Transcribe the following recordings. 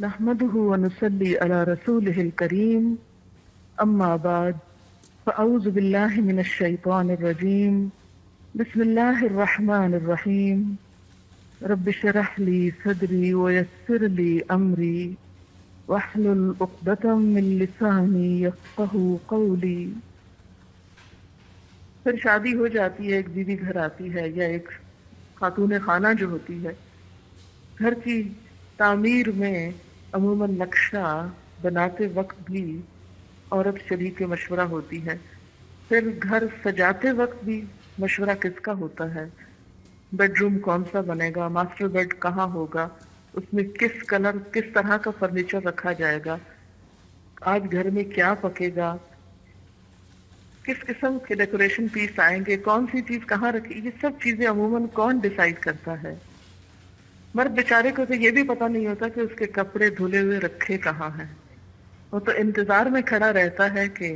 نحمده ونصلي على رسوله الكريم أما بعد فأعوذ بالله من الشيطان الرجيم بسم الله الرحمن الرحيم رب اشرح لي صدري ويسر لي أمري واحلل عقدة من لساني يفقهوا قولي۔ پھر شادی ہو جاتی ہے، ایک بیوی گھر آتی ہے یا ایک خاتون خانہ جو ہوتی ہے، گھر کی تعمیر میں عموماً نقشہ بناتے وقت بھی عورت شریک مشورہ ہوتی ہے، پھر گھر سجاتے وقت بھی مشورہ کس کا ہوتا ہے، بیڈ روم کون سا بنے گا، ماسٹر بیڈ کہاں ہوگا، اس میں کس کلر کس طرح کا فرنیچر رکھا جائے گا، آج گھر میں کیا پکے گا، کس قسم کے ڈیکوریشن پیس آئیں گے، کون سی چیز کہاں رکھی، یہ سب چیزیں عموماً کون ڈیسائیڈ کرتا ہے؟ مرد بیچارے کو تو یہ بھی پتہ نہیں ہوتا کہ اس کے کپڑے دھلے ہوئے رکھے کہاں ہیں، وہ تو انتظار میں کھڑا رہتا ہے کہ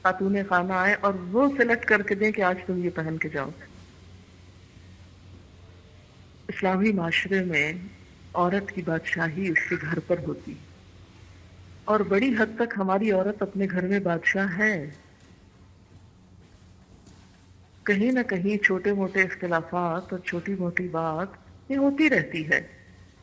خاتون خانہ آئے اور وہ سلیکٹ کر کے دیں کہ آج تم یہ پہن کے جاؤ۔ اسلامی معاشرے میں عورت کی بادشاہی اس کے گھر پر ہوتی، اور بڑی حد تک ہماری عورت اپنے گھر میں بادشاہ ہے۔ کہیں نہ کہیں چھوٹے موٹے اختلافات اور چھوٹی موٹی بات یہ ہوتی رہتی ہے،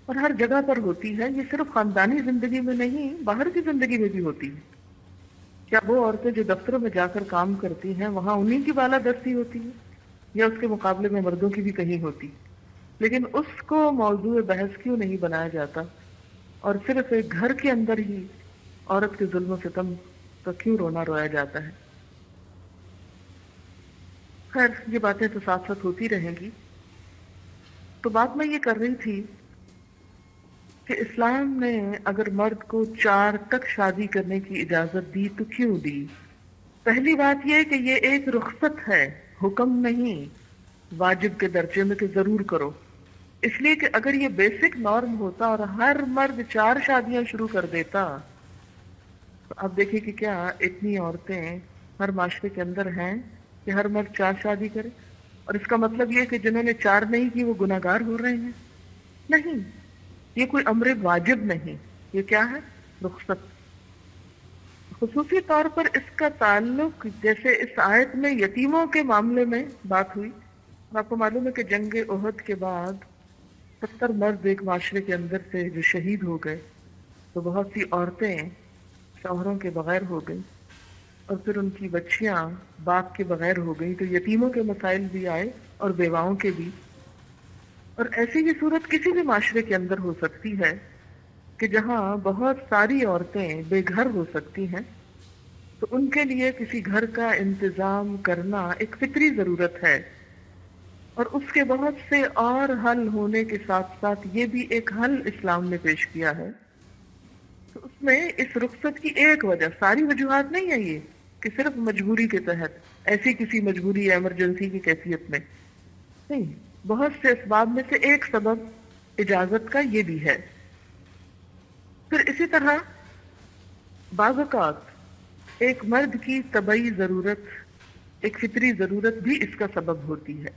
اور ہر جگہ پر ہوتی ہے، یہ صرف خاندانی زندگی میں نہیں، باہر کی زندگی میں بھی ہوتی ہے۔ کیا وہ عورتیں جو دفتروں میں جا کر کام کرتی ہیں وہاں انہی کی بالادستی ہوتی ہے، یا اس کے مقابلے میں مردوں کی بھی کہیں ہوتی؟ لیکن اس کو موضوع بحث کیوں نہیں بنایا جاتا، اور صرف ایک گھر کے اندر ہی عورت کے ظلم و ستم کا کیوں رونا رویا جاتا ہے؟ خیر، یہ باتیں تو ساتھ ساتھ ہوتی رہیں گی۔ تو بات میں یہ کر رہی تھی کہ اسلام نے اگر مرد کو 4 تک شادی کرنے کی اجازت دی تو کیوں دی؟ پہلی بات یہ کہ یہ ایک رخصت ہے، حکم نہیں واجب کے درجے میں کہ ضرور کرو، اس لیے کہ اگر یہ بیسک نارم ہوتا اور ہر مرد 4 شادیاں شروع کر دیتا تو آپ دیکھیں کہ کیا اتنی عورتیں ہر معاشرے کے اندر ہیں کہ ہر مرد 4 شادی کرے، اور اس کا مطلب یہ کہ جنہوں نے 4 نہیں کی وہ گناہگار ہو رہے ہیں؟ نہیں، یہ کوئی امر واجب نہیں، یہ کیا ہے؟ رخصت۔ خصوصی طور پر اس کا تعلق جیسے اس آیت میں یتیموں کے معاملے میں بات ہوئی، اور آپ کو معلوم ہے کہ جنگ احد کے بعد 70 مرد ایک معاشرے کے اندر سے جو شہید ہو گئے، تو بہت سی عورتیں شوہروں کے بغیر ہو گئی، اور پھر ان کی بچیاں باپ کے بغیر ہو گئی، تو یتیموں کے مسائل بھی آئے اور بیواؤں کے بھی۔ اور ایسی ہی صورت کسی بھی معاشرے کے اندر ہو سکتی ہے کہ جہاں بہت ساری عورتیں بے گھر ہو سکتی ہیں، تو ان کے لیے کسی گھر کا انتظام کرنا ایک فطری ضرورت ہے، اور اس کے بہت سے اور حل ہونے کے ساتھ ساتھ یہ بھی ایک حل اسلام نے پیش کیا ہے۔ تو اس میں اس رخصت کی ایک وجہ، ساری وجوہات نہیں ہے یہ کہ صرف مجبوری کے تحت، ایسی کسی مجبوری یا ایمرجنسی کی کیفیت میں نہیں، بہت سے اسباب میں سے ایک سبب اجازت کا یہ بھی ہے۔ پھر اسی طرح بعض اوقات ایک مرد کی طبعی ضرورت، ایک فطری ضرورت بھی اس کا سبب ہوتی ہے،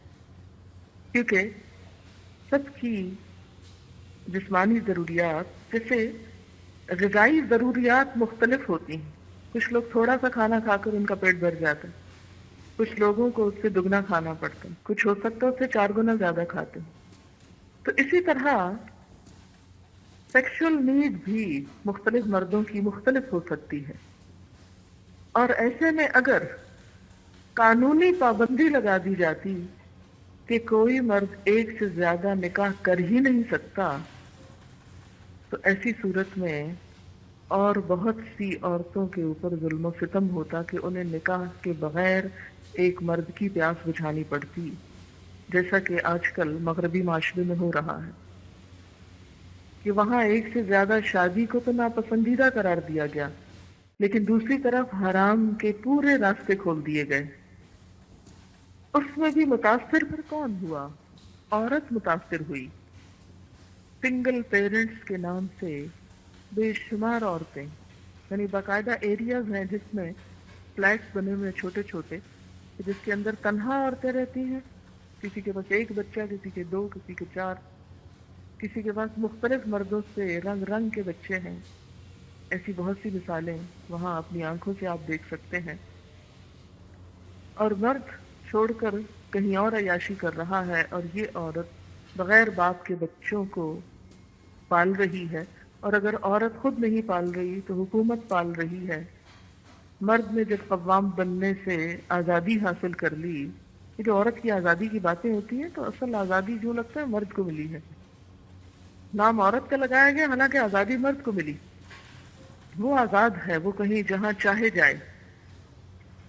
کیونکہ سب کی جسمانی ضروریات جیسے غذائی ضروریات مختلف ہوتی ہیں۔ کچھ لوگ تھوڑا سا کھانا کھا کر ان کا پیٹ بھر جاتا ہے، کچھ لوگوں کو اس سے دگنا کھانا پڑتا ہے، کچھ ہو سکتا ہے اس سے 4 گنا زیادہ کھاتے ہیں۔ تو اسی طرح سیکشل نیڈ بھی مختلف مردوں کی مختلف ہو سکتی ہے، اور ایسے میں اگر قانونی پابندی لگا دی جاتی کہ کوئی مرد ایک سے زیادہ نکاح کر ہی نہیں سکتا، تو ایسی صورت میں اور بہت سی عورتوں کے اوپر ظلم و ستم ہوتا کہ انہیں نکاح کے بغیر ایک مرد کی پیاس بجھانی پڑتی، جیسا کہ آج کل مغربی معاشرے میں ہو رہا ہے کہ وہاں ایک سے زیادہ شادی کو تو ناپسندیدہ قرار دیا گیا، لیکن دوسری طرف حرام کے پورے راستے کھول دیے گئے۔ اس میں بھی متاثر پھر کون ہوا؟ عورت متاثر ہوئی۔ سنگل پیرنٹس کے نام سے بے شمار عورتیں، یعنی باقاعدہ ایریاز ہیں جس میں فلیٹس بنے ہوئے چھوٹے چھوٹے، جس کے اندر تنہا عورتیں رہتی ہیں، کسی کے پاس ایک بچہ، کسی کے 2، کسی کے 4، کسی کے پاس مختلف مردوں سے رنگ رنگ کے بچے ہیں، ایسی بہت سی مثالیں وہاں اپنی آنکھوں سے آپ دیکھ سکتے ہیں. اور مرد چھوڑ کر کہیں اور عیاشی کر رہا ہے، اور یہ عورت بغیر باپ کے بچوں کو پال رہی ہے. اور اگر عورت خود نہیں پال رہی تو حکومت پال رہی ہے. مرد نے جب قوام بننے سے آزادی حاصل کر لی، یہ جو عورت کی آزادی کی باتیں ہوتی ہیں تو اصل آزادی جو لگتا ہے مرد کو ملی ہے. نام عورت کا لگایا گیا، حالانکہ آزادی مرد کو ملی. وہ آزاد ہے، وہ کہیں جہاں چاہے جائے.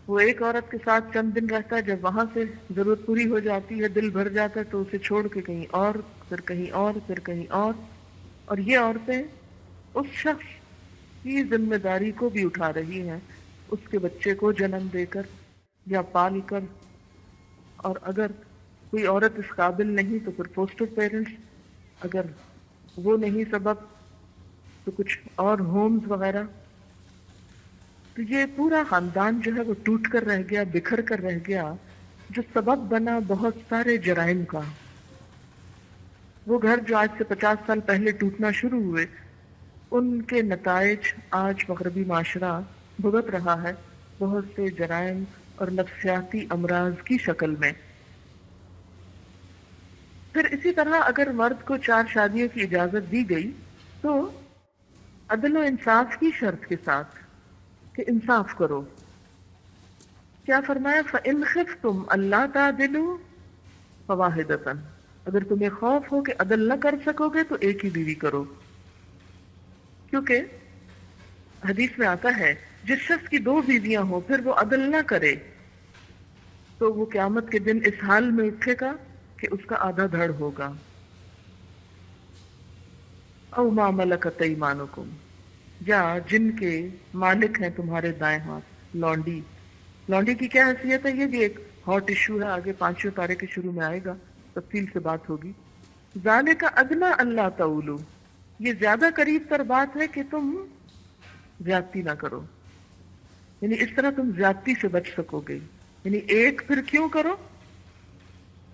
وہ ایک عورت کے ساتھ چند دن رہتا ہے، جب وہاں سے ضرورت پوری ہو جاتی ہے، دل بھر جاتا ہے، تو اسے چھوڑ کے کہیں اور، پھر کہیں اور، پھر کہیں اور. اور یہ عورتیں اس شخص کی ذمہ داری کو بھی اٹھا رہی ہیں، اس کے بچے کو جنم دے کر یا پال کر. اور اگر کوئی عورت اس قابل نہیں تو پھر فوسٹر پیرنٹس، اگر وہ نہیں سبب تو کچھ اور ہومز وغیرہ. تو یہ پورا خاندان جو ہے وہ ٹوٹ کر رہ گیا، بکھر کر رہ گیا، جو سبب بنا بہت سارے جرائم کا. وہ گھر جو آج سے 50 سال پہلے ٹوٹنا شروع ہوئے، ان کے نتائج آج مغربی معاشرہ بھگت رہا ہے بہت سے جرائم اور نفسیاتی امراض کی شکل میں. پھر اسی طرح اگر مرد کو 4 شادیوں کی اجازت دی گئی تو عدل و انصاف کی شرط کے ساتھ کہ انصاف کرو. کیا فرمایا؟ فَإِنْ خِفْتُمْ أَلَّا تَعْدِلُوا فَوَاحِدَةً، اگر تمہیں خوف ہو کہ عدل نہ کر سکو گے تو ایک ہی بیوی کرو. کیونکہ حدیث میں آتا ہے جس شخص کی 2 بیویاں ہوں پھر وہ عدل نہ کرے تو وہ قیامت کے دن اس حال میں اٹھے گا کہ اس کا آدھا دھڑ ہوگا. او ما ملکت ایمانکم، یا جن کے مالک ہیں تمہارے دائیں ہاتھ. لونڈی، لونڈی کی کیا حیثیت ہے؟ یہ بھی ایک ہاٹ ایشو ہے، آگے 5ویں پارے کے شروع میں آئے گا، تفصیل سے بات ہوگی. ذالک ادنی اللہ تعولو، یہ زیادہ قریب تر بات ہے کہ تم زیادتی نہ کرو، یعنی اس طرح تم زیادتی سے بچ سکو گے. یعنی ایک پھر کیوں کرو؟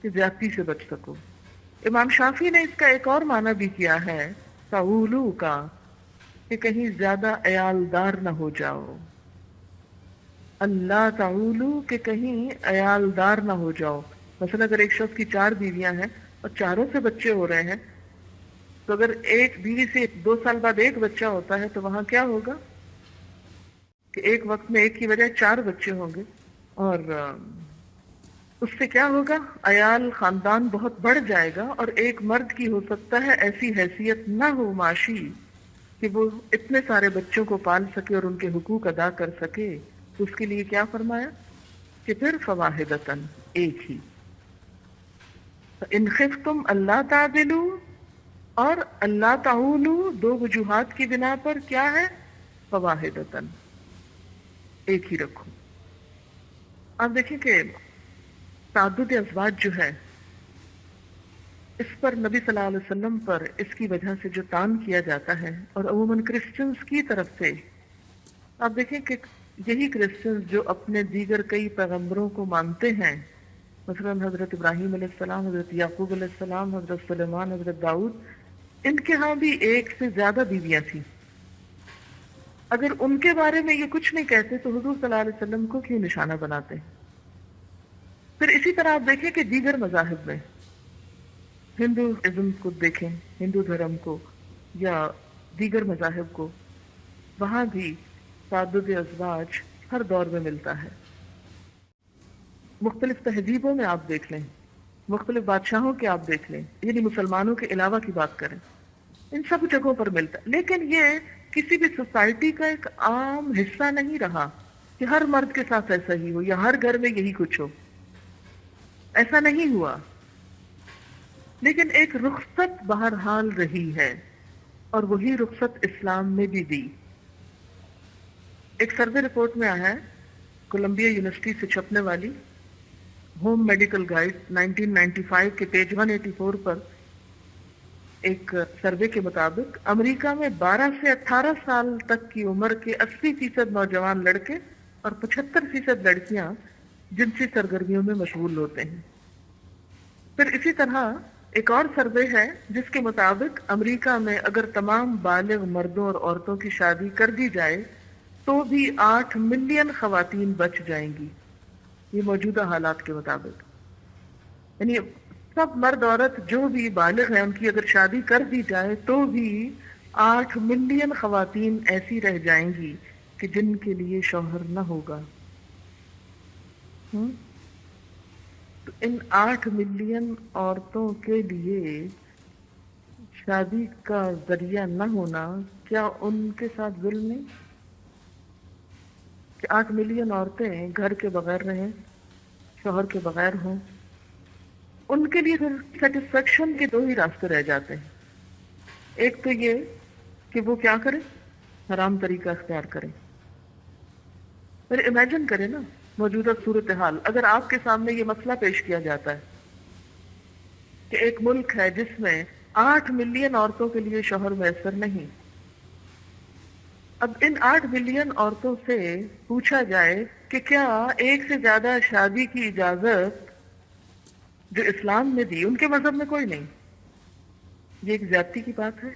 کہ زیادتی سے بچ سکو. امام شافعی نے اس کا ایک اور معنی بھی کیا ہے تعولو کا، کہ کہیں زیادہ عیالدار نہ ہو جاؤ. اللہ تعولو، کہ کہیں عیالدار نہ ہو جاؤ. مثلا اگر ایک شخص کی 4 بیویاں ہیں اور چاروں سے بچے ہو رہے ہیں، تو اگر ایک بیوی سے 2 سال بعد ایک بچہ ہوتا ہے تو وہاں کیا ہوگا کہ ایک وقت میں ایک کی بجائے 4 بچے ہوں گے. اور اس سے کیا ہوگا؟ عیال خاندان بہت بڑھ جائے گا. اور ایک مرد کی ہو سکتا ہے ایسی حیثیت نہ ہو معاشی کہ وہ اتنے سارے بچوں کو پال سکے اور ان کے حقوق ادا کر سکے. تو اس کے لیے کیا فرمایا کہ پھر فواحدتاً، ایک ہی. ان خفتم اللہ تعدلوا، اور اللہ تعولوا 2 وجوہات کی بنا پر کیا ہے؟ فواحدتاً، ایک ہی رکھو. آپ دیکھیں کہ تعدد ازواج جو ہے، اس پر نبی صلی اللہ علیہ وسلم پر اس کی وجہ سے جو طعن کیا جاتا ہے، اور عموماً کرسچنز کی طرف سے، آپ دیکھیں کہ یہی کرسچنز جو اپنے دیگر کئی پیغمبروں کو مانتے ہیں، مثلا حضرت ابراہیم علیہ السلام، حضرت یعقوب علیہ السلام، حضرت سلیمان، حضرت داؤد، ان کے ہاں بھی ایک سے زیادہ بیویاں تھیں. اگر ان کے بارے میں یہ کچھ نہیں کہتے تو حضور صلی اللہ علیہ وسلم کو کیوں نشانہ بناتے؟ پھر اسی طرح آپ دیکھیں کہ دیگر مذاہب میں، ہندوازم کو دیکھیں، ہندو دھرم کو یا دیگر مذاہب کو، وہاں بھی تعدد ازواج ہر دور میں ملتا ہے. مختلف تہذیبوں میں آپ دیکھ لیں، مختلف بادشاہوں کے آپ دیکھ لیں، یعنی مسلمانوں کے علاوہ کی بات کریں، ان سب جگہوں پر ملتا ہے. لیکن یہ کسی بھی سوسائٹی کا ایک عام حصہ نہیں رہا کہ ہر مرد کے ساتھ ایسا ہی ہو یا ہر گھر میں یہی کچھ ہو. ایسا نہیں ہوا. لیکن ایک رخصت بہرحال رہی ہے، اور وہی رخصت اسلام میں بھی دی. ایک سروے رپورٹ میں آیا ہے، کولمبیا یونیورسٹی سے چھپنے والی ہوم میڈیکل گائیڈ 1995 کے پیج 184 پر ایک سروے کے مطابق امریکہ میں 12 سے 18 سال تک کی عمر کے 80% نوجوان لڑکے اور 75% لڑکیاں جنسی سرگرمیوں میں مشغول ہوتے ہیں. پھر اسی طرح ایک اور سروے ہے جس کے مطابق امریکہ میں اگر تمام بالغ مردوں اور عورتوں کی شادی کر دی جائے تو بھی 8 ملین خواتین بچ جائیں گی، یہ موجودہ حالات کے مطابق۔ یعنی سب مرد عورت جو بھی بالغ ہیں ان کی اگر شادی کر دی جائے تو بھی 8 ملین خواتین ایسی رہ جائیں گی کہ جن کے لیے شوہر نہ ہوگا۔ ہم؟ تو ان 8 ملین عورتوں کے لیے شادی کا ذریعہ نہ ہونا کیا ان کے ساتھ ظلم نہیں؟ کہ 8 ملین عورتیں گھر کے بغیر رہیں، شوہر کے بغیر ہوں، ان کے لیے پھر سیٹسفیکشن کے 2 ہی راستے رہ جاتے ہیں۔ ایک تو یہ کہ وہ کیا کریں، حرام طریقہ اختیار کریں۔ پھر امیجن کریں نا موجودہ صورتحال، اگر آپ کے سامنے یہ مسئلہ پیش کیا جاتا ہے کہ ایک ملک ہے جس میں 8 ملین عورتوں کے لیے شوہر میسر نہیں، اب ان 8 ملین عورتوں سے پوچھا جائے کہ کیا ایک سے زیادہ شادی کی اجازت جو اسلام نے دی، ان کے مذہب میں کوئی نہیں، یہ ایک زیادتی کی بات ہے۔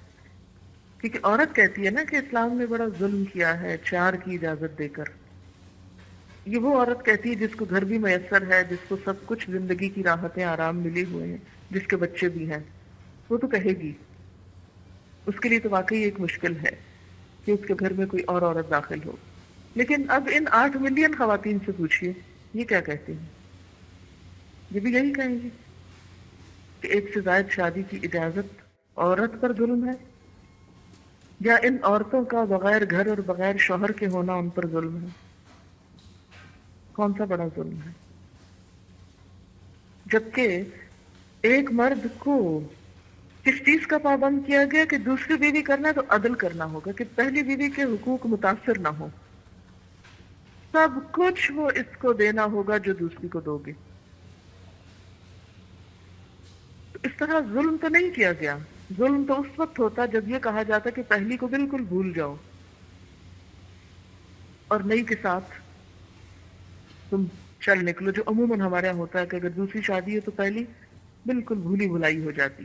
کیونکہ عورت کہتی ہے نا کہ اسلام نے بڑا ظلم کیا ہے 4 کی اجازت دے کر۔ یہ وہ عورت کہتی ہے جس کو گھر بھی میسر ہے، جس کو سب کچھ زندگی کی راحتیں آرام ملے ہوئے ہیں، جس کے بچے بھی ہیں، وہ تو کہے گی۔ اس کے لیے تو واقعی ایک مشکل ہے کہ اس کے گھر میں کوئی اور عورت داخل ہو۔ لیکن اب ان 8 ملین خواتین سے پوچھئے یہ کیا کہتے ہیں؟ یہ بھی یہی کہیں گی کہ ایک سے زائد شادی کی اجازت عورت پر ظلم ہے، یا ان عورتوں کا بغیر گھر اور بغیر شوہر کے ہونا ان پر ظلم ہے؟ کون سا بڑا ظلم ہے؟ جبکہ ایک مرد کو کس چیز کا پابند کیا گیا کہ دوسری بیوی کرنا ہے تو عدل کرنا ہوگا کہ پہلی بیوی کے حقوق متاثر نہ ہو، سب کچھ وہ اس کو دینا ہوگا جو دوسری کو دو گے۔ اس طرح ظلم تو نہیں کیا گیا، ظلم تو اس وقت ہوتا جب یہ کہا جاتا کہ پہلی کو بالکل بھول جاؤ اور نئی کے ساتھ تم چل نکلو، جو عموماً ہمارے یہاں ہوتا ہے کہ اگر دوسری شادی ہے تو پہلی بالکل بھولی بھلائی ہو جاتی،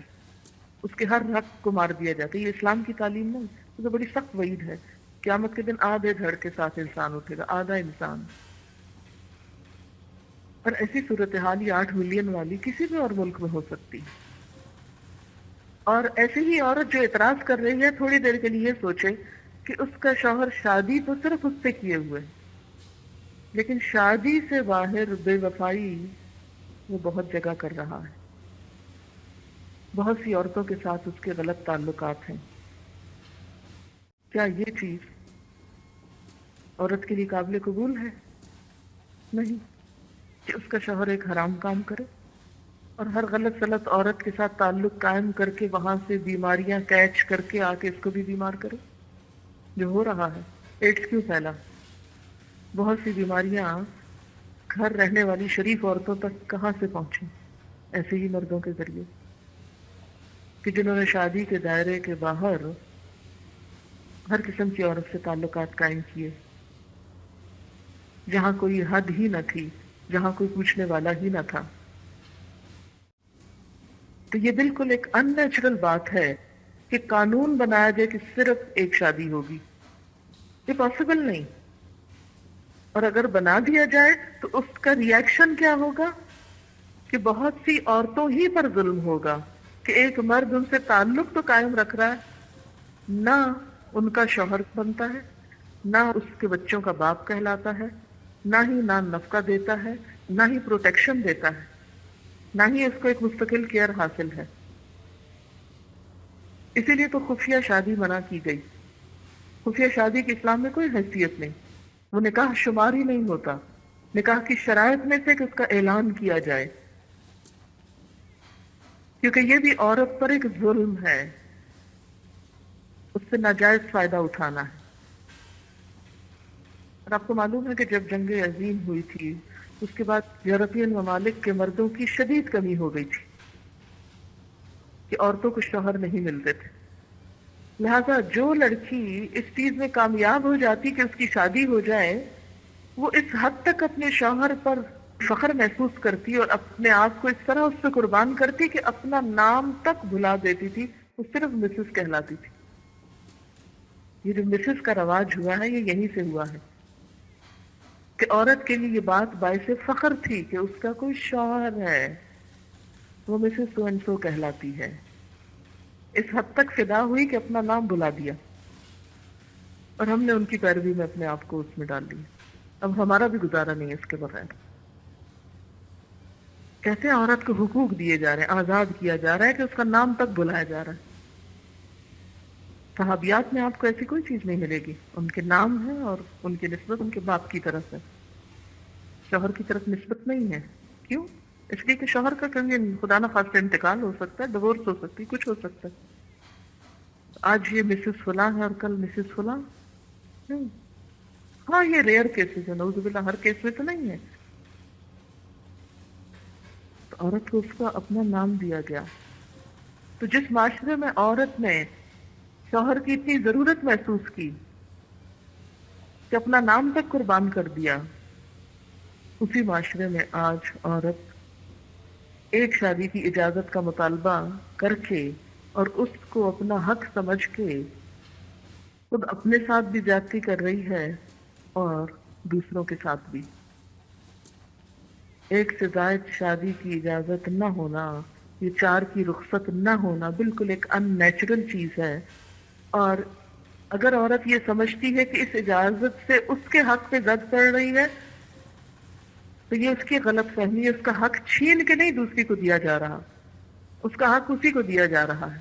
اس کے ہر حق کو مار دیا جاتا ہے۔ یہ اسلام کی تعلیم نہیں، یہ تو بڑی سخت وعید ہے۔ قیامت کے دن آدھے دھڑ کے ساتھ انسان اٹھے گا، آدھا انسان۔ اور ایسی صورتحال یہ 8 ملین والی کسی بھی اور ملک میں ہو سکتی ہے۔ اور ایسی ہی عورت جو اعتراض کر رہی ہے تھوڑی دیر کے لیے یہ سوچے کہ اس کا شوہر شادی تو صرف اس سے کیے ہوئے، لیکن شادی سے باہر بے وفائی وہ بہت جگہ کر رہا ہے، بہت سی عورتوں کے ساتھ اس کے غلط تعلقات ہیں۔ کیا یہ چیز عورت کے لیے قابل قبول ہے؟ نہیں، کہ اس کا شوہر ایک حرام کام کرے اور ہر غلط سلط عورت کے ساتھ تعلق قائم کر کے وہاں سے بیماریاں کیچ کر کے آ کے اس کو بھی بیمار کرے، جو ہو رہا ہے۔ ایڈس کیوں پھیلا؟ بہت سی بیماریاں گھر رہنے والی شریف عورتوں تک کہاں سے پہنچیں؟ ایسے ہی مردوں کے ذریعے کہ جنہوں نے شادی کے دائرے کے باہر ہر قسم کی عورت سے تعلقات قائم کیے، جہاں کوئی حد ہی نہ تھی، جہاں کوئی پوچھنے والا ہی نہ تھا۔ تو یہ بالکل ایک ان نیچرل بات ہے کہ قانون بنایا جائے کہ صرف ایک شادی ہوگی، یہ پاسبل نہیں۔ اور اگر بنا دیا جائے تو اس کا ری ایکشن کیا ہوگا کہ بہت سی عورتوں ہی پر ظلم ہوگا کہ ایک مرد ان سے تعلق تو قائم رکھ رہا ہے، نہ ان کا شوہر بنتا ہے، نہ اس کے بچوں کا باپ کہلاتا ہے، نہ ہی نان نفقہ دیتا ہے، نہ ہی پروٹیکشن دیتا ہے، نہ ہی اس کو ایک مستقل کیئر حاصل ہے۔ اسی لیے تو خفیہ شادی منع کی گئی۔ خفیہ شادی کی اسلام میں کوئی حیثیت نہیں، وہ نکاح شمار ہی نہیں ہوتا، نکاح کی شرائط میں سے کہ اس کا اعلان کیا جائے، کیونکہ یہ بھی عورت پر ایک ظلم ہے، اس سے ناجائز فائدہ اٹھانا ہے۔ اور آپ کو معلوم ہے کہ جب جنگ عظیم ہوئی تھی اس کے بعد یورپین ممالک کے مردوں کی شدید کمی ہو گئی تھی کہ عورتوں کو شوہر نہیں ملتے تھے، لہذا جو لڑکی اس چیز میں کامیاب ہو جاتی کہ اس کی شادی ہو جائے، وہ اس حد تک اپنے شوہر پر فخر محسوس کرتی اور اپنے آپ کو اس طرح اس پہ قربان کرتی کہ اپنا نام تک بھلا دیتی تھی، وہ صرف مسز کہلاتی تھی۔ یہ جو مسز کا رواج ہوا ہے یہ یہیں سے ہوا ہے کہ عورت کے لیے یہ بات باعث فخر تھی کہ اس کا کوئی شوہر ہے، وہ مسز سو اینڈ سو کہلاتی ہے۔ اس حد تک فدا ہوئی کہ اپنا نام بھلا دیا، اور ہم نے ان کی پیروی میں اپنے آپ کو اس میں ڈال لیا۔ اب ہمارا بھی گزارا نہیں ہے اس کے بغیر۔ کہتے ہیں عورت کو حقوق دیے جا رہے ہیں، آزاد کیا جا رہا ہے کہ اس کا نام تک بلایا جا رہا ہے۔ صحابیات میں آپ کو ایسی کوئی چیز نہیں ملے گی، ان کے نام ہے اور ان کی نسبت ان کے باپ کی طرف ہے، شوہر کی طرف نسبت نہیں ہے۔ کیوں؟ اس لیے کہ شوہر کا کبھی خدا نہ خواستہ انتقال ہو سکتا ہے، ڈیورس ہو سکتی، کچھ ہو سکتا ہے۔ آج یہ مسز فلاں ہے اور کل مسز فلاں نہیں۔ ہاں یہ ریئر کیسز ہے، نعوذ باللہ، ہر کیس میں تو نہیں ہے۔ تو عورت کو اس کا اپنا نام دیا گیا۔ تو جس معاشرے میں عورت نے شوہر کی اتنی ضرورت محسوس کی کہ اپنا نام تک قربان کر دیا، اسی معاشرے میں آج عورت ایک شادی کی اجازت کا مطالبہ کر کے اور اس کو اپنا حق سمجھ کے خود اپنے ساتھ بھی زیادتی کر رہی ہے اور دوسروں کے ساتھ بھی۔ ایک سے زائد شادی کی اجازت نہ ہونا، یہ 4 کی رخصت نہ ہونا بالکل ایک ان نیچرل چیز ہے، اور اگر عورت یہ سمجھتی ہے کہ اس اجازت سے اس کے حق پہ زد پڑ رہی ہے تو یہ اس کی غلط فہمی ہے۔ اس کا حق چھین کے نہیں دوسری کو دیا جا رہا، اس کا حق اسی کو دیا جا رہا ہے۔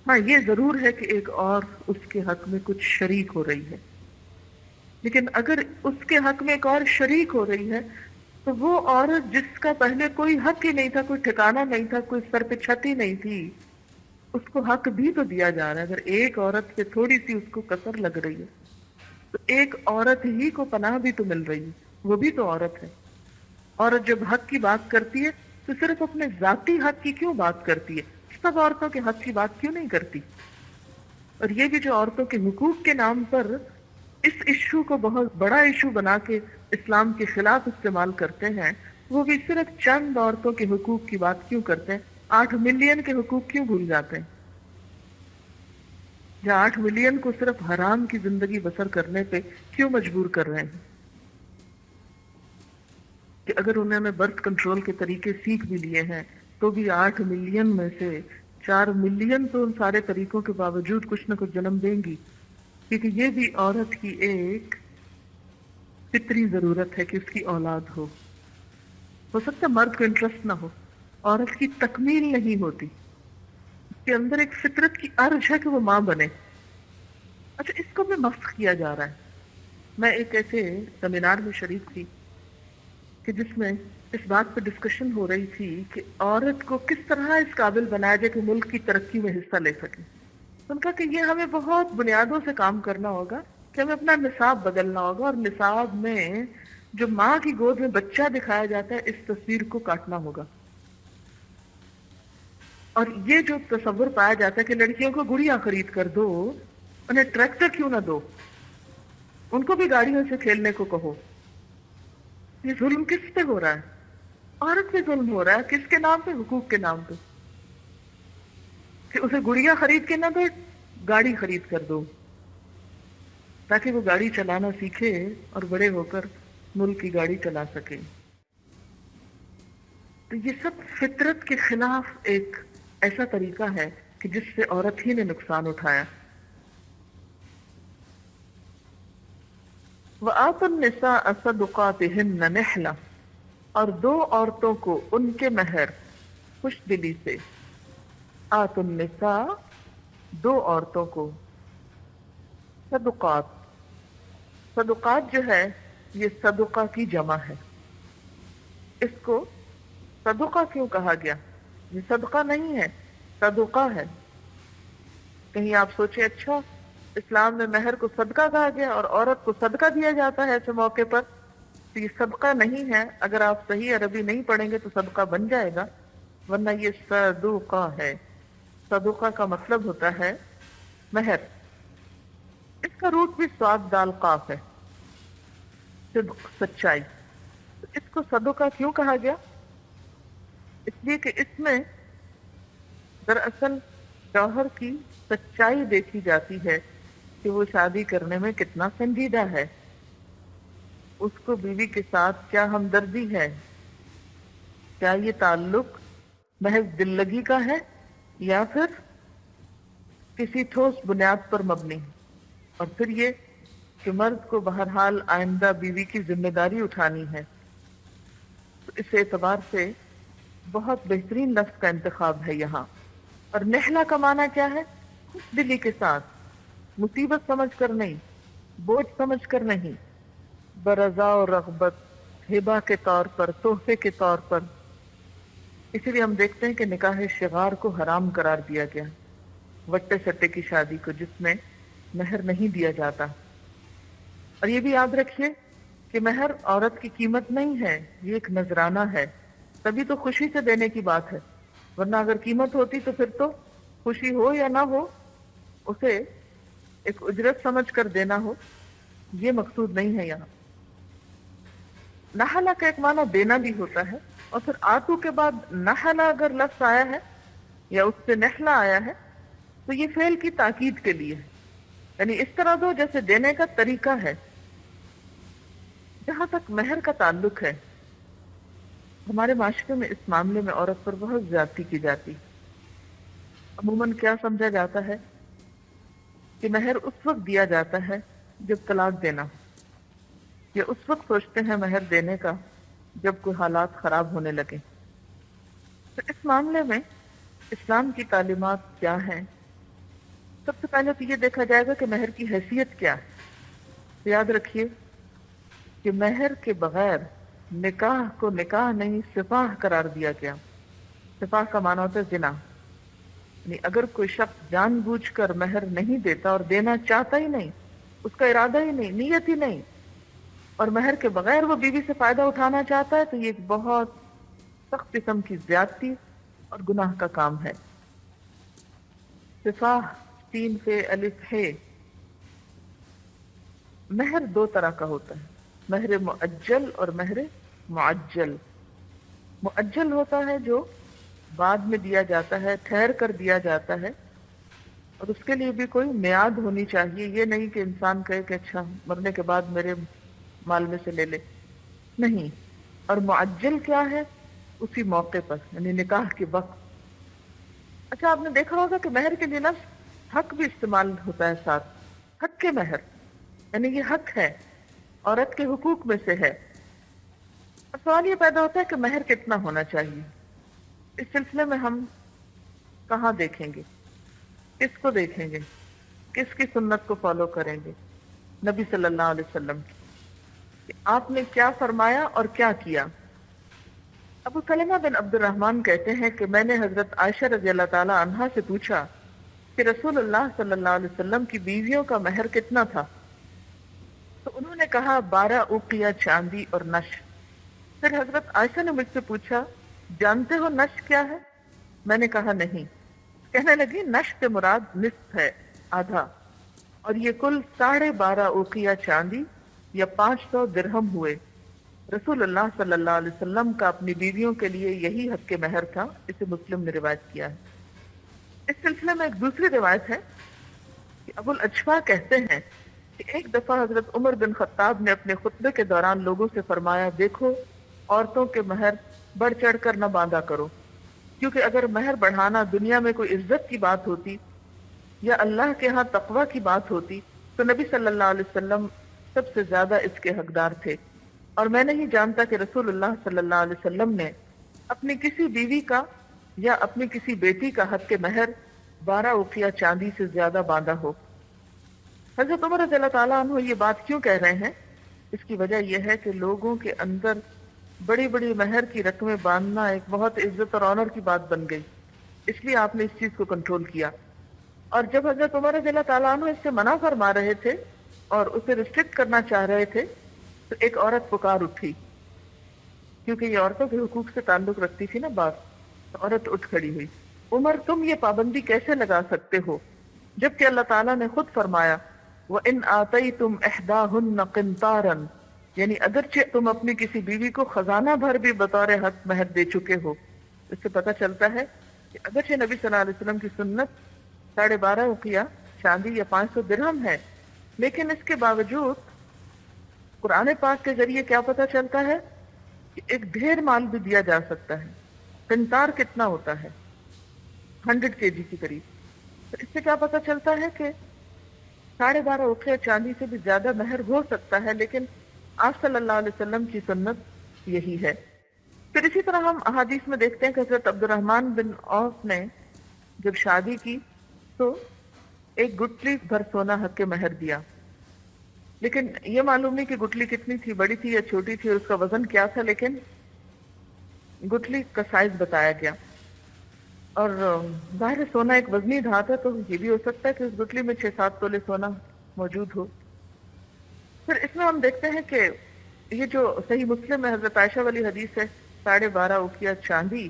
ہاں یہ ضرور ہے کہ ایک اور اس کے حق میں کچھ شریک ہو رہی ہے، لیکن اگر اس کے حق میں ایک اور شریک ہو رہی ہے تو وہ عورت جس کا پہلے کوئی حق ہی نہیں تھا، کوئی ٹھکانہ نہیں تھا، کوئی سر پہ چھت ہی نہیں تھی، اس کو حق بھی تو دیا جا رہا ہے۔ اگر ایک عورت پہ تھوڑی سی اس کو کسر لگ رہی ہے تو ایک عورت ہی کو پناہ بھی تو مل رہی ہے، وہ بھی تو عورت ہے۔ عورت جب حق کی بات کرتی ہے تو صرف اپنے ذاتی حق کی کیوں بات کرتی ہے، سب عورتوں کے حق کی بات کیوں نہیں کرتی؟ اور یہ بھی جو عورتوں کے حقوق کے نام پر اس ایشو کو بہت بڑا ایشو بنا کے اسلام کے خلاف استعمال کرتے ہیں، وہ بھی صرف چند عورتوں کے حقوق کی بات کیوں کرتے ہیں؟ 8 ملین کے حقوق کیوں بھول جاتے ہیں؟ یا 8 ملین کو صرف حرام کی زندگی بسر کرنے پہ کیوں مجبور کر رہے ہیں؟ کہ اگر انہوں نے برتھ کنٹرول کے طریقے سیکھ بھی لیے ہیں تو بھی 8 ملین میں سے 4 ملین تو ان سارے طریقوں کے باوجود کچھ نہ کچھ جنم دیں گی، کیونکہ یہ بھی عورت کی ایک فطری ضرورت ہے کہ اس کی اولاد ہو سکتا ہے مرد کو انٹرسٹ نہ ہو، عورت کی تکمیل نہیں ہوتی، اس کے اندر ایک فطرت کی ارج ہے کہ وہ ماں بنے۔ اچھا اس کو بھی مسخ کیا جا رہا ہے۔ میں ایک ایسے سیمینار میں شریک تھی کہ جس میں اس بات پہ ڈسکشن ہو رہی تھی کہ عورت کو کس طرح اس قابل بنایا جائے کہ ملک کی ترقی میں حصہ لے سکے۔ ان کا کہ یہ ہمیں بہت بنیادوں سے کام کرنا ہوگا کہ ہمیں اپنا نصاب بدلنا ہوگا، اور نصاب میں جو ماں کی گود میں بچہ دکھایا جاتا ہے اس تصویر کو کاٹنا ہوگا۔ اور یہ جو تصور پایا جاتا ہے کہ لڑکیوں کو گڑیاں خرید کر دو، انہیں ٹریکٹر کیوں نہ دو، ان کو بھی گاڑیوں سے کھیلنے کو کہو، یہ ظلم کس پہ ہو رہا ہے؟ عورت پہ ظلم ہو رہا ہے۔ کس کے نام پہ؟ حقوق کے نام پہ، کہ اسے گڑیاں خرید کے نہ دو، گاڑی خرید کر دو تاکہ وہ گاڑی چلانا سیکھے اور بڑے ہو کر ملک کی گاڑی چلا سکے۔ تو یہ سب فطرت کے خلاف ایک ایسا طریقہ ہے کہ جس سے عورت ہی نے نقصان اٹھایا۔ وَآتُوا النِّسَاءَ صَدُقَاتِهِنَّ نِحْلَةً، اور دو عورتوں کو ان کے مہر خوش دلی سے۔ آتوا النساء، دو عورتوں کو، صدقات، صدقات جو ہے یہ صدقہ کی جمع ہے۔ اس کو صدقہ کیوں کہا گیا؟ یہ صدقہ نہیں ہے، صدقہ ہے۔ کہیں آپ سوچیں اچھا اسلام میں مہر کو صدقہ کہا گیا اور عورت کو صدقہ دیا جاتا ہے ایسے موقع پر، تو یہ صدقہ نہیں ہے۔ اگر آپ صحیح عربی نہیں پڑھیں گے تو صدقہ بن جائے گا، ورنہ یہ صدقہ ہے۔ صدقہ کا مطلب ہوتا ہے مہر، اس کا روٹ بھی صاد دال قاف ہے، صدق سچائی۔ اس کو صدقہ کیوں کہا گیا؟ اس لیے کہ اس میں دراصل شوہر کی سچائی دیکھی جاتی ہے کہ وہ شادی کرنے میں کتنا سنجیدہ ہے، اس کو بیوی کے ساتھ کیا ہمدردی ہے، کیا یہ تعلق محض دل لگی کا ہے یا پھر کسی ٹھوس بنیاد پر مبنی، اور پھر یہ کہ مرد کو بہرحال آئندہ بیوی کی ذمہ داری اٹھانی ہے۔ تو اس اعتبار سے بہت بہترین لفظ کا انتخاب ہے یہاں۔ اور نحلہ کا معنی کیا ہے؟ خوش دلی کے ساتھ، مصیبت سمجھ کر نہیں، بوجھ سمجھ کر نہیں، برضا و رغبت، ہبہ کے طور پر، تحفے کے طور پر۔ اسی لیے ہم دیکھتے ہیں کہ نکاح شغار کو حرام قرار دیا گیا، وٹے سٹے کی شادی کو جس میں مہر نہیں دیا جاتا۔ اور یہ بھی یاد رکھیے کہ مہر عورت کی قیمت نہیں ہے، یہ ایک نذرانہ ہے، تبھی تو خوشی سے دینے کی بات ہے، ورنہ اگر قیمت ہوتی تو پھر تو خوشی ہو یا نہ ہو اسے ایک اجرت سمجھ کر دینا ہو، یہ مقصود نہیں ہے یہاں۔ نحلہ کا ایک معنی دینا بھی ہوتا ہے، اور پھر آتو کے بعد نحلہ اگر لفظ آیا ہے یا اس سے نحلہ آیا ہے تو یہ فعل کی تاکید کے لیے ہے، یعنی اس طرح دو جیسے دینے کا طریقہ ہے۔ جہاں تک مہر کا تعلق ہے، ہمارے معاشرے میں اس معاملے میں عورت پر بہت زیادتی کی جاتی۔ عموماً کیا سمجھا جاتا ہے کہ مہر اس وقت دیا جاتا ہے جب طلاق دینا ہو، یا اس وقت سوچتے ہیں مہر دینے کا جب کوئی حالات خراب ہونے لگے۔ تو اس معاملے میں اسلام کی تعلیمات کیا ہیں؟ سب سے پہلے تو یہ دیکھا جائے گا کہ مہر کی حیثیت کیا ہے۔ تو یاد رکھیے کہ مہر کے بغیر نکاح کو نکاح نہیں سفاح قرار دیا گیا۔ سفاح کا معنی ہوتا ہے زنا، یعنی اگر کوئی شخص جان بوجھ کر مہر نہیں دیتا اور دینا چاہتا ہی نہیں، اس کا ارادہ ہی نہیں، نیت ہی نہیں، اور مہر کے بغیر وہ بیوی سے فائدہ اٹھانا چاہتا ہے، تو یہ ایک بہت سخت قسم کی زیادتی اور گناہ کا کام ہے۔ سفاح تین فے الف ہے۔ مہر دو طرح کا ہوتا ہے، مہر مؤجل اور مہر معجل۔ مؤجل ہوتا ہے جو بعد میں دیا جاتا ہے، ٹھہر کر دیا جاتا ہے، اور اس کے لیے بھی کوئی میعاد ہونی چاہیے، یہ نہیں کہ انسان کہے کہ اچھا مرنے کے بعد میرے مال میں سے لے لے، نہیں۔ اور معجل کیا ہے؟ اسی موقع پر، یعنی نکاح کے وقت۔ اچھا آپ نے دیکھا ہوگا کہ مہر کے لیے لفظ حق بھی استعمال ہوتا ہے ساتھ، حق کے مہر، یعنی یہ حق ہے، عورت کے حقوق میں سے ہے۔ اور سوال یہ پیدا ہوتا ہے کہ مہر کتنا ہونا چاہیے؟ اس سلسلے میں ہم کہاں دیکھیں گے، کس کو دیکھیں گے، کس کی سنت کو فالو کریں گے؟ نبی صلی اللہ علیہ وسلم کی، کہ آپ نے کیا فرمایا اور کیا کیا۔ ابو سلمہ بن عبد الرحمن کہتے ہیں کہ میں نے حضرت عائشہ رضی اللہ تعالی عنہا سے پوچھا کہ رسول اللہ صلی اللہ علیہ وسلم کی بیویوں کا مہر کتنا تھا؟ تو انہوں نے کہا 12 اوقیہ چاندی اور نش۔ پھر حضرت عائشہ نے مجھ سے پوچھا جانتے ہو نش کیا ہے؟ میں نے کہا نہیں۔ کہنے لگی نش سے مراد نصف ہے، آدھا، اور یہ کل 12.5 اوقیہ چاندی یا 500 درہم ہوئے۔ رسول اللہ صلی اللہ علیہ وسلم کا اپنی بیویوں کے لیے یہی حق کے مہر تھا۔ اسے مسلم نے روایت کیا ہے۔ اس سلسلے میں ایک دوسری روایت ہے کہ ابو الاجفا کہتے ہیں کہ ایک دفعہ حضرت عمر بن خطاب نے اپنے خطبے کے دوران لوگوں سے فرمایا دیکھو عورتوں کے مہر بڑھ چڑھ کر نہ باندھا کرو، کیونکہ اگر مہر بڑھانا دنیا میں کوئی عزت کی بات ہوتی یا اللہ کے ہاں تقوی کی بات ہوتی تو نبی صلی اللہ علیہ وسلم سب سے زیادہ اس کے حقدار تھے، اور میں نہیں جانتا کہ رسول اللہ صلی اللہ علیہ وسلم نے اپنی کسی بیوی کا یا اپنی کسی بیٹی کا حق کے مہر 12 اوقیہ چاندی سے زیادہ باندھا ہو۔ حضرت عمر رضی اللہ تعالیٰ عنہ یہ بات کیوں کہہ رہے ہیں؟ اس کی وجہ یہ ہے کہ لوگوں کے اندر بڑی بڑی مہر کی رقمیں باندھنا ایک بہت عزت اور آنر کی بات بن گئی، اس لیے آپ نے اس چیز کو کنٹرول کیا۔ اور جب حضرت عمر رضی اللہ تعالیٰ عنہ اس سے منع فرما رہے تھے اور اسے ریسٹرکٹ کرنا چاہ رہے تھے تو ایک عورت پکار اٹھی، کیونکہ یہ عورتوں کے حقوق سے تعلق رکھتی تھی نا بات، تو عورت اٹھ کھڑی ہوئی، عمر تم یہ پابندی کیسے لگا سکتے ہو جبکہ اللہ تعالیٰ نے خود فرمایا وَإِنْ آتَيْتُمْ إِحْدَاهُنَّ قِنْطَارًا یعنی اگرچہ تم اپنی کسی بیوی کو خزانہ بھر بھی بطور حق مہر دے چکے ہو، اس سے پتہ چلتا ہے کہ اگرچہ نبی صلی اللہ علیہ وسلم کی سنت 12.5 اوقیہ چاندی یا 500 درہم ہے، لیکن اس کے باوجود قرآن پاک کے ذریعے کیا پتہ چلتا ہے کہ ایک ڈھیر مال بھی دیا جا سکتا ہے۔ قنطار کتنا ہوتا ہے؟ 100 kg کی قریب۔ تو اس سے کیا پتہ چلتا ہے کہ 12.5 اوقیہ چاندی سے بھی زیادہ مہر ہو سکتا ہے، لیکن آپ صلی اللہ علیہ وسلم کی سنت یہی ہے۔ پھر اسی طرح ہم احادیث میں دیکھتے ہیں کہ حضرت عبد الرحمن بن عوف نے جب شادی کی تو ایک گٹلی بھر سونا حق کے مہر دیا، لیکن یہ معلوم نہیں کہ گٹلی کتنی تھی، بڑی تھی یا چھوٹی تھی، اور اس کا وزن کیا تھا، لیکن گٹلی کا سائز بتایا گیا۔ اور ظاہر سونا ایک وزنی دھات ہے، تو یہ بھی ہو سکتا ہے کہ اس گٹلی میں 6-7 تولے سونا موجود ہو۔ پھر اس میں ہم دیکھتے ہیں کہ یہ جو صحیح مسلم میں حضرت عائشہ والی حدیث ہے 12.5 اوقیہ چاندی،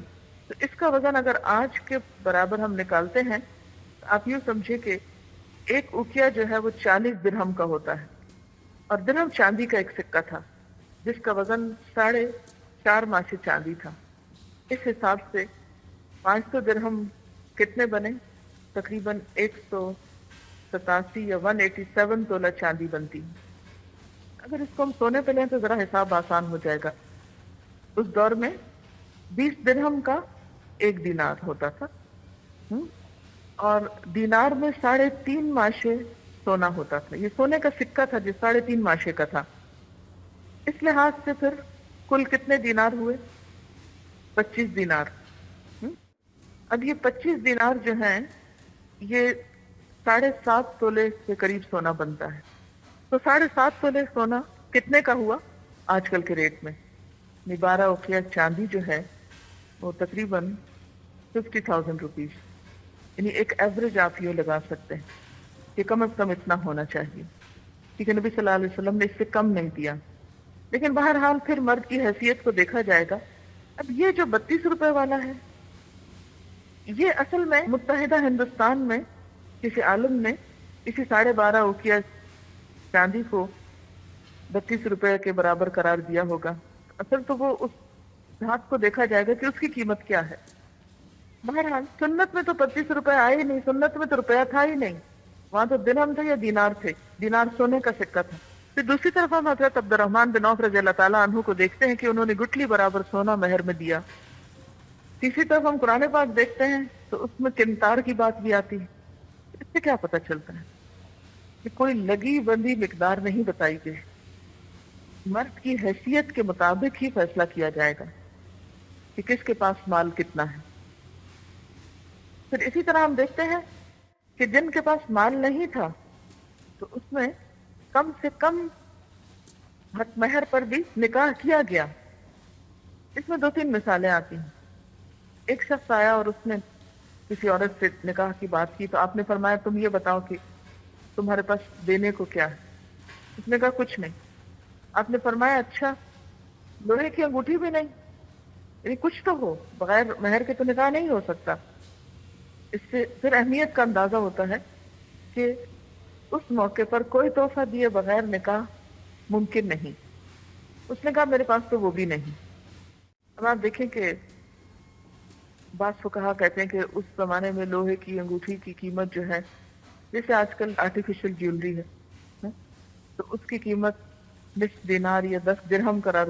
تو اس کا وزن اگر آج کے برابر ہم نکالتے ہیں تو آپ یوں سمجھے کہ 1 اوقیہ جو ہے وہ 40 درہم کا ہوتا ہے، اور درہم چاندی کا ایک سکہ تھا جس کا وزن 4.5 ماشے چاندی تھا۔ اس حساب سے 500 درہم کتنے بنے؟ تقریباً 187 یا 187 تولہ چاندی بنتی۔ اگر اس کو ہم سونے پہ لیں تو ذرا حساب آسان ہو جائے گا۔ اس دور میں 20 درہم کا 1 دینار ہوتا تھا، اور دینار میں 3.5 ماشے سونا ہوتا تھا۔ یہ سونے کا سکہ تھا جو 3.5 ماشے کا تھا۔ اس لحاظ سے پھر کل کتنے دینار ہوئے؟ 25 دینار۔ اب یہ 25 دینار جو ہیں یہ 7.5 تولے کے قریب سونا بنتا ہے۔ تو 7.5 تولے سونا کتنے کا ہوا آج کل کے ریٹ میں؟ 12 اوقیہ چاندی جو ہے وہ تقریباً 50,000 روپیز، یعنی ایک ایوریج آپ یہ لگا سکتے ہیں کہ کم از کم اتنا ہونا چاہیے، کیونکہ نبی صلی اللہ علیہ وسلم نے اس سے کم نہیں دیا۔ لیکن بہرحال پھر مرد کی حیثیت کو دیکھا جائے گا۔ اب یہ جو 32 روپے والا ہے، یہ اصل میں متحدہ ہندوستان میں کسی عالم نے اسی 12.5 اوقیہ چاندی کو 32 روپے کے برابر قرار دیا ہوگا۔ اصل تو وہ اس دھات کو دیکھا جائے گا کہ اس کی قیمت کیا ہے۔ بہرحال سنت میں تو 25 روپے آئے ہی نہیں، سنت میں تو روپیہ تھا ہی نہیں، وہاں تو درہم تھے یا دینار تھے، دینار سونے کا سکہ تھا۔ پھر دوسری طرف ہم حضرت عبد الرحمن بن عوف رضی اللہ تعالیٰ عنہ کو دیکھتے ہیں کہ انہوں نے گٹلی برابر سونا مہر میں دیا۔ تیسری طرف ہم قرآن پاک دیکھتے ہیں تو اس میں قنطار کی بات بھی آتی ہے۔ اس سے کیا پتہ چلتا ہے کہ کوئی لگی بندی مقدار نہیں بتائی گئی، مرد کی حیثیت کے مطابق ہی فیصلہ کیا جائے گا کہ کس کے پاس مال کتنا ہے۔ پھر اسی طرح ہم دیکھتے ہیں کہ جن کے پاس مال نہیں تھا تو اس میں کم سے کم حق مہر پر بھی نکاح کیا گیا۔ اس میں 2-3 مثالیں آتی ہیں۔ ایک شخص آیا اور اس نے کسی عورت سے نکاح کی بات کی، تو آپ نے فرمایا تم یہ بتاؤ کہ تمہارے پاس دینے کو کیا ہے؟ اس نے کہا کچھ نہیں۔ آپ نے فرمایا اچھا لوہے کی انگوٹھی بھی نہیں؟ یعنی کچھ تو ہو، بغیر مہر کے تو نکاح نہیں ہو سکتا۔ اس سے پھر اہمیت کا اندازہ ہوتا ہے کہ اس موقع پر کوئی تحفہ دیے بغیر نکاح ممکن نہیں۔ اس نے کہا میرے پاس تو وہ بھی نہیں۔ اب آپ دیکھیں کہ بعض فقہا کہتے ہیں کہ اس زمانے میں لوہے کی انگوٹھی کی قیمت جو ہے، جیسے آج کل آرٹیفیشل جیولری ہے، تو اس کی قیمت 20 دینار یا 10 درہم قرار